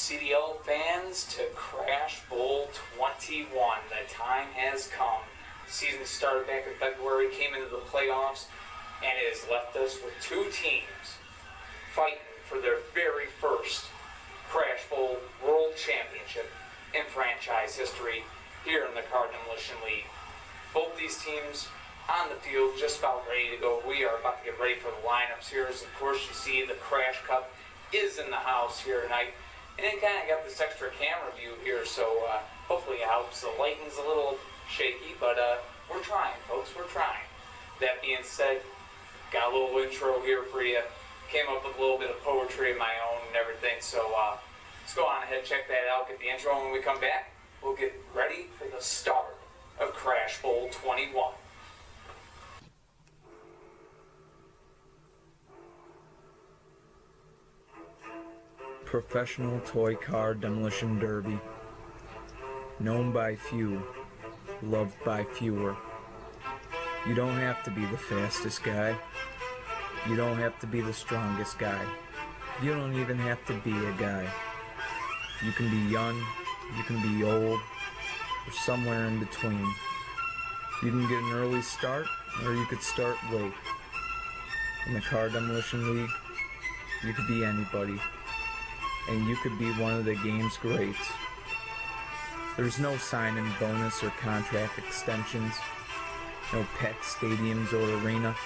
CDL fans, to Crash Bowl 21. The time has come. Season started back in February, came into the playoffs, and it has left us with two teams fighting for their very first Crash Bowl World Championship in franchise history here in the Car Demolition League. Both these teams on the field, just about ready to go. We are about to get ready for the lineups here. As of course you see, the Crash Cup is in the house here tonight. And it kind of got this extra camera view here, so hopefully it helps. The lighting's a little shaky, but we're trying, folks, we're trying. That being said, got a little intro here for you. Came up with a little bit of poetry of my own and everything, so let's go on ahead, check that out, get the intro, and when we come back, we'll get ready for the start of Crash Bowl 21. Professional Toy Car Demolition Derby. Known by few, loved by fewer. You don't have to be the fastest guy. You don't have to be the strongest guy. You don't even have to be a guy. You can be young, you can be old, or somewhere in between. You can get an early start, or you could start late. In the Car Demolition League, you could be anybody. And you could be one of the game's greats. There's no sign-in bonus or contract extensions, no pet stadiums or arena.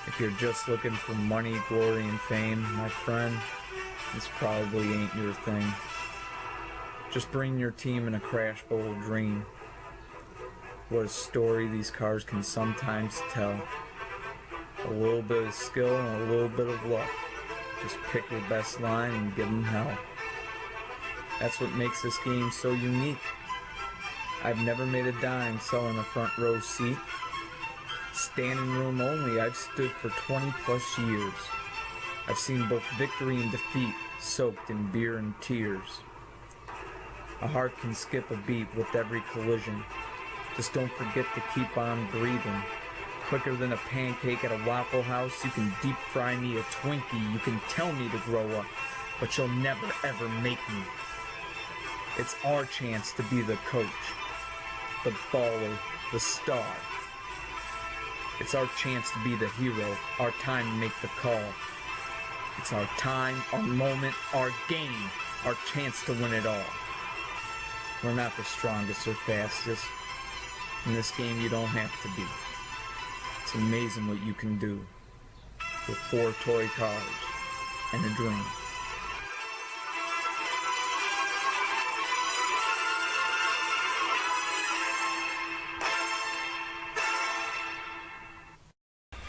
If you're just looking for money, glory, and fame, my friend, this probably ain't your thing. Just bring your team in a Crash Bowl dream. What a story these cars can sometimes tell. A little bit of skill and a little bit of luck. Just pick your best line and give them hell. That's what makes this game so unique. I've never made a dime selling a front row seat. Standing room only, I've stood for 20 plus years. I've seen both victory and defeat soaked in beer and tears. A heart can skip a beat with every collision. Just don't forget to keep on breathing. Quicker than a pancake at a Waffle House, you can deep fry me a Twinkie, you can tell me to grow up, but you'll never ever make me. It's our chance to be the coach, the baller, the star. It's our chance to be the hero, our time to make the call. It's our time, our moment, our game, our chance to win it all. We're not the strongest or fastest. In this game you don't have to be. It's amazing what you can do with 4 toy cars and a dream.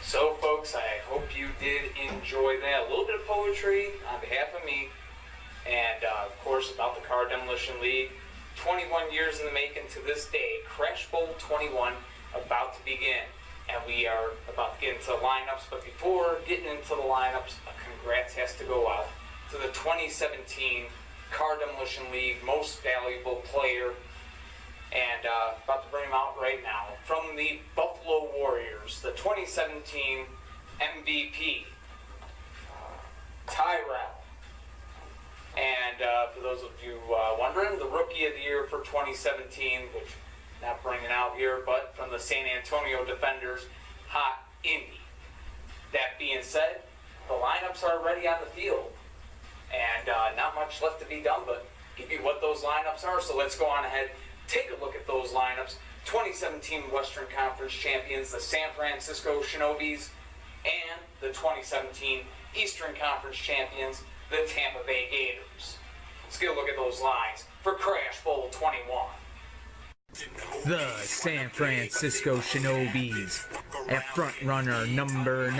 So folks, I hope you did enjoy that. A little bit of poetry on behalf of me, and of course about the Car Demolition League. 21 years in the making to this day. Crash Bowl 21 about to begin. And we are about to get into the lineups, but before getting into the lineups, a congrats has to go out to the 2017 Car Demolition League Most Valuable Player, and about to bring him out right now. From the Buffalo Warriors, the 2017 MVP, Tyrell. And for those of you wondering, the Rookie of the Year for 2017, which not bringing out here, but from the San Antonio Defenders, Hot Indy. That being said, the lineups are already on the field, and not much left to be done, but give you what those lineups are. So let's go on ahead, take a look at those lineups. 2017 Western Conference champions, the San Francisco Shinobis, and the 2017 Eastern Conference champions, the Tampa Bay Gators. Let's get a look at those lines for Crash Bowl 21. The San Francisco Shinobis at front runner number 9,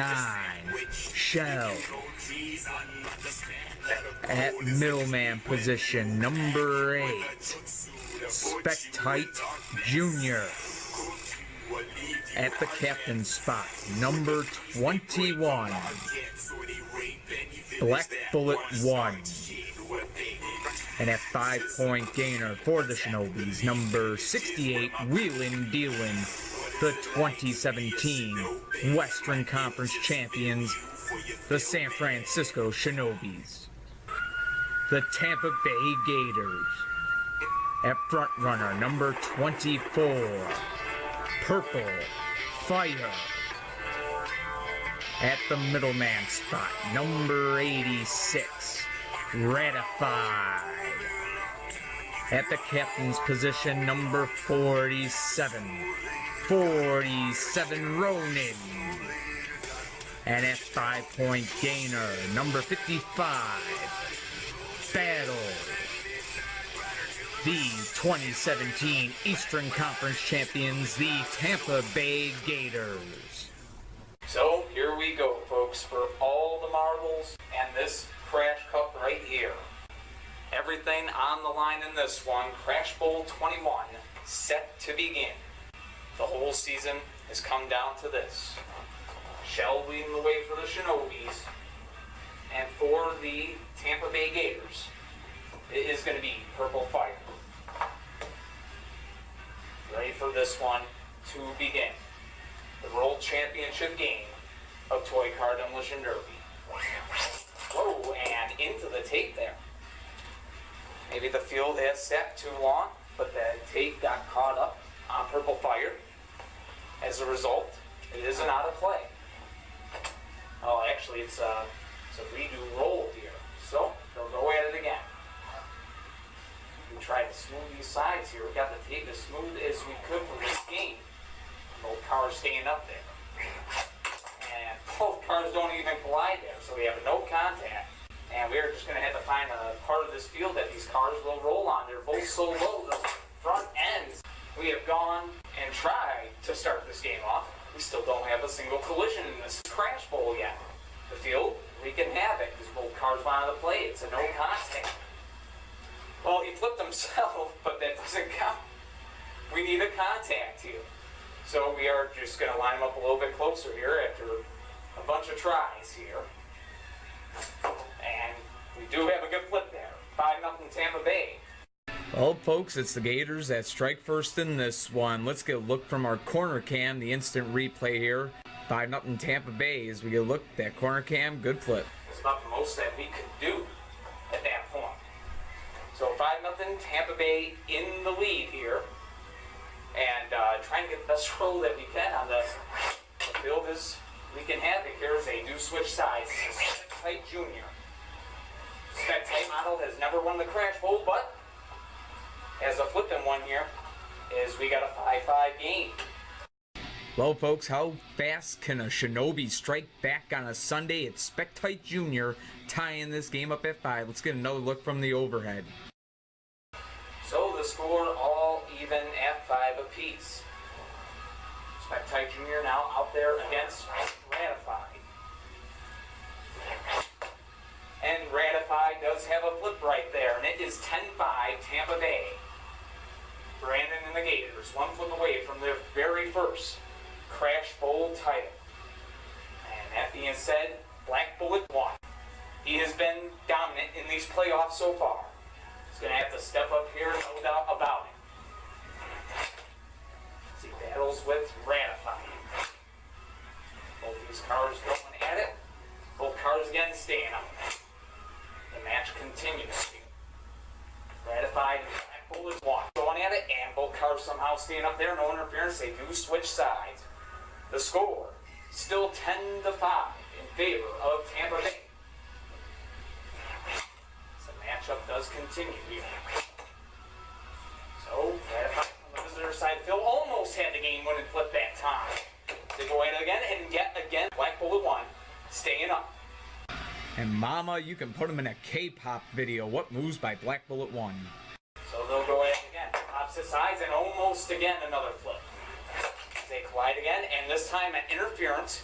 Shell. At middleman position number 8, Spectite Jr. At the captain spot number 21, Black Bullet 1. And at 5-point gainer for the Shinobis, number 68, Wheelin' Dealin', the 2017 Western Conference champions, the San Francisco Shinobis. the Tampa Bay Gators. At front runner, number 24, Purple Fire. At the middleman spot, number 86, Ratified. At the captain's position, number 47, Ronin. And at 5-point gainer, number 55, Battle. The 2017 Eastern Conference champions, the Tampa Bay Gators. So here we go, folks, for all the marbles and this Crash Cup right here. Everything on the line in this one. Crash Bowl 21 set to begin. The whole season has come down to this. Shell leading the way for the Shinobis, and for the Tampa Bay Gators, it is going to be Purple Fire. Ready for this one to begin. The World Championship game of Toy Car Demolition Derby. Whoa, and into the tape there. Maybe the field has sat too long, but the tape got caught up on Purple Fire. As a result, it isn't out of play. Oh, actually, it's a redo roll here. So, they'll go at it again. We tried to smooth these sides here. We got the tape as smooth as we could for this game. Both cars staying up there. And both cars don't even collide there, so we have no contact. And we're just going to have to find a part of this field that these cars will roll on. They're both so low, the front ends. We have gone and tried to start this game off. We still don't have a single collision in this Crash Bowl yet. The field, we can have it because both cars wanted to play. It's a no contact. Well, he flipped himself, but that doesn't count. We need a contact here. So we are just going to line them up a little bit closer here after a bunch of tries here. And we do have a good flip there. 5-0 Tampa Bay. Well, folks, it's the Gators that strike first in this one. Let's get a look from our corner cam, the instant replay here. 5-0 Tampa Bay as we get a look at that corner cam. Good flip. It's about the most that we could do at that point. So 5-0 Tampa Bay in the lead here. And trying to get the best roll that we can on the field as we can have it here as they do switch sides. Spec-Tight Junior. Spec-Tight model has never won the Crash Bowl, but as a flipping one here is we got a 5-5 game. Well, folks, how fast can a Shinobi strike back on a Sunday? It's Spec-Tight Junior tying this game up at 5. Let's get another look from the overhead. So the score all even at 5 apiece. Spec-Tight Junior now out there against Ratified. And Ratified does have a flip right there, and it is 10-5 Tampa Bay. Brandon and the Gators, one flip away from their very first Crash Bowl title. And that being said, Black Bullet won. He has been dominant in these playoffs so far. He's going to have to step up here, no doubt about it. As he battles with Ratified. Both these cars going at it. Both cars again staying up. The match continues. Ratified and Black Bullet won. Going at it, and both cars somehow staying up there. No interference. They do switch sides. The score still 10-5 in favor of Tampa Bay. The matchup does continue here. So, Ratified on the visitor side of the field almost had the game-winning flip that time. They go at it again, and yet again, Black Bullet won, staying up. And mama, you can put them in a K-pop video. What moves by Black Bullet 1? So they'll go at it again. Opposite sides, and almost again another flip. They collide again, and this time an interference.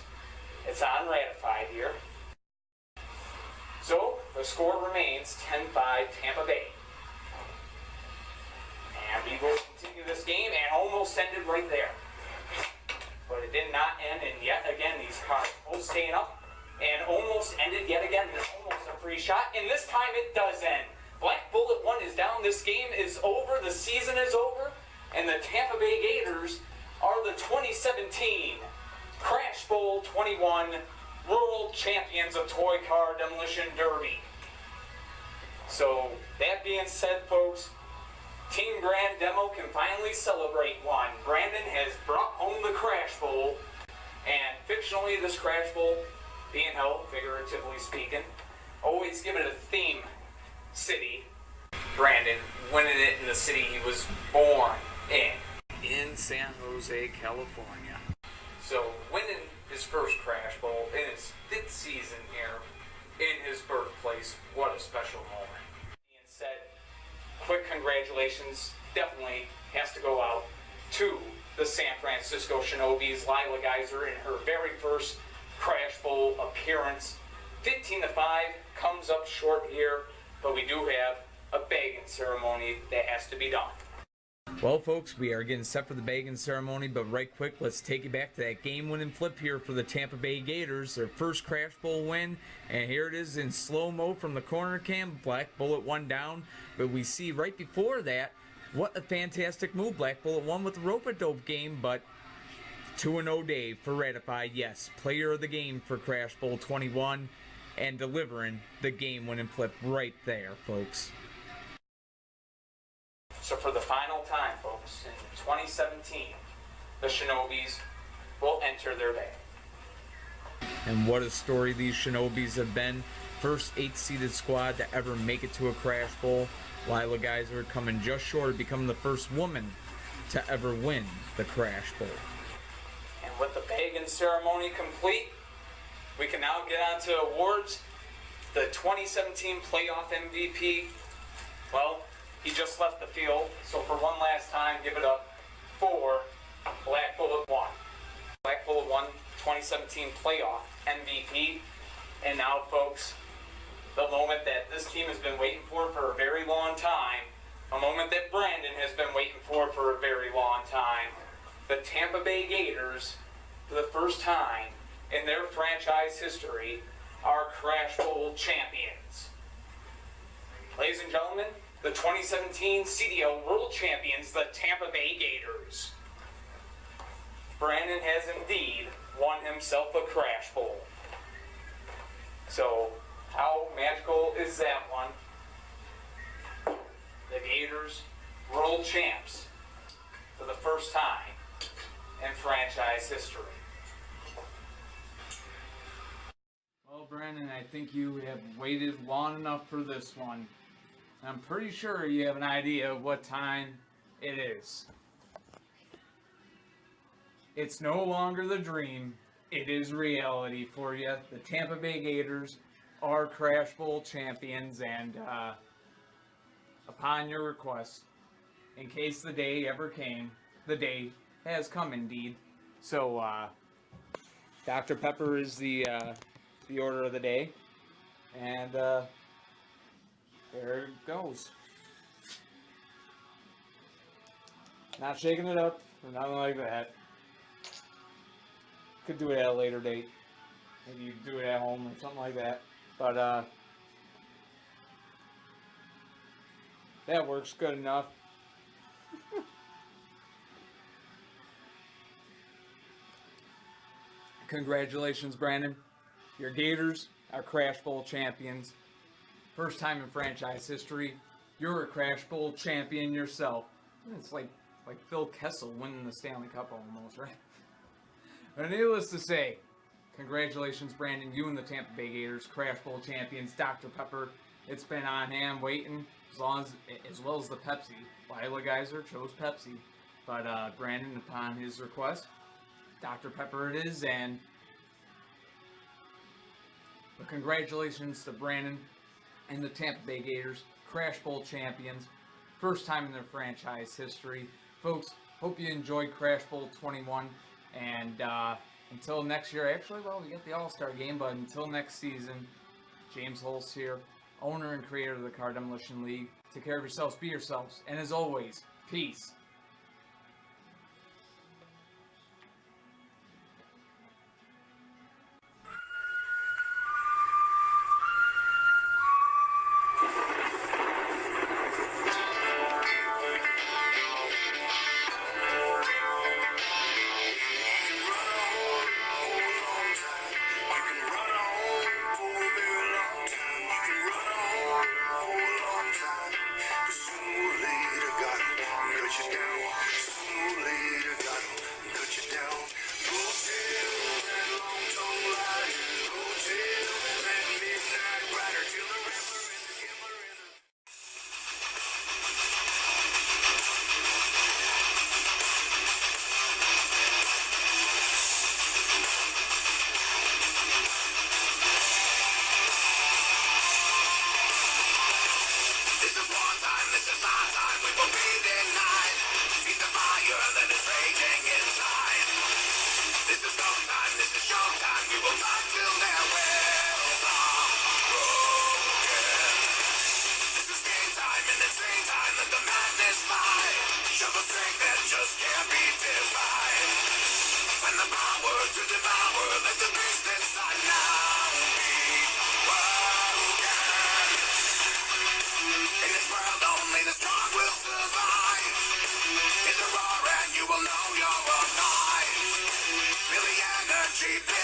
It's on Ratified here. So the score remains 10-5 Tampa Bay. And we will continue this game, and almost ended right there. But it did not end, and yet again these cars both staying up, and almost ended yet again. There's almost a free shot, and this time it does end. Black Bullet 1 is down. This game is over. The season is over, and the Tampa Bay Gators are the 2017 Crash Bowl 21 World Champions of Toy Car Demolition Derby. So, that being said, folks, Team Grand Demo can finally celebrate one. Brandon has brought home the Crash Bowl, and fictionally this Crash Bowl being held, figuratively speaking, always give it a theme city. Brandon winning it in the city he was born in San Jose, California. So winning his first Crash Bowl in his 5th season here in his birthplace, what a special moment. Being said, quick congratulations definitely has to go out to the San Francisco Shinobis. Lila Giesser in her very first Crash Bowl appearance. 15-5 comes up short here, but we do have a bagging ceremony that has to be done. Well, folks, we are getting set for the bagging ceremony, but right quick, let's take you back to that game-winning flip here for the Tampa Bay Gators, their first Crash Bowl win, and here it is in slow-mo from the corner cam. Black Bullet one down, but we see right before that, what a fantastic move. Black Bullet won with the rope-a-dope game, but 2-0 Dave for ratified, yes, player of the game for Crash Bowl 21, and delivering the game-winning flip right there, folks. So for the final time, folks, in 2017, the Shinobis will enter their bag. And what a story these Shinobis have been. First 8-seeded squad to ever make it to a Crash Bowl. Lila Giesser coming just short of becoming the first woman to ever win the Crash Bowl. And with the bagging ceremony complete, we can now get on to awards. The 2017 playoff MVP, well, he just left the field, so for one last time, give it up for Black Bullet 1. Black Bullet 1, 2017 playoff MVP. And now, folks, the moment that this team has been waiting for a very long time, a moment that Brandon has been waiting for a very long time. The Tampa Bay Gators, for the first time in their franchise history, are Crash Bowl champions. Ladies and gentlemen, the 2017 CDL World Champions, the Tampa Bay Gators. Brandon has indeed won himself a Crash Bowl. So, how magical is that one? The Gators, world champs, for the first time in franchise history. Well, Brandon, I think you have waited long enough for this one. I'm pretty sure you have an idea of what time it is. It's no longer the dream, it is reality for you. The Tampa Bay Gators are Crash Bowl champions, and upon your request, in case the day ever came, the day has come indeed. So, Dr. Pepper is the order of the day, and there it goes. Not shaking it up, or nothing like that. Could do it at a later date. Maybe you do it at home or something like that. But that works good enough. Congratulations, Brandon. Your Gators are Crash Bowl champions. First time in franchise history. You're a Crash Bowl champion yourself. It's like Phil Kessel winning the Stanley Cup almost, right? But needless to say, congratulations, Brandon. You and the Tampa Bay Gators, Crash Bowl champions. Dr. Pepper, it's been on hand waiting as well as the Pepsi. Lila Giesser chose Pepsi, but Brandon, upon his request, Dr. Pepper it is. And but congratulations to Brandon and the Tampa Bay Gators, Crash Bowl champions, first time in their franchise history. Folks, hope you enjoyed Crash Bowl 21, and until next year, actually, well, we got the All-Star game, but until next season, James Holst here, owner and creator of the Car Demolition League. Take care of yourselves, be yourselves, and as always, peace. You can run on for a very long time. You can run on for a monster that is raging inside. This is no time, this is showtime. We will fight till their wills are broken. This is game time and it's game time. Let the madness fly. Show the strength that just can't be defied. Find the power to devour. Let the beast inside now be broken. In this world only the strong will survive. Hit the roar and you will know you're alive. Feel the energy.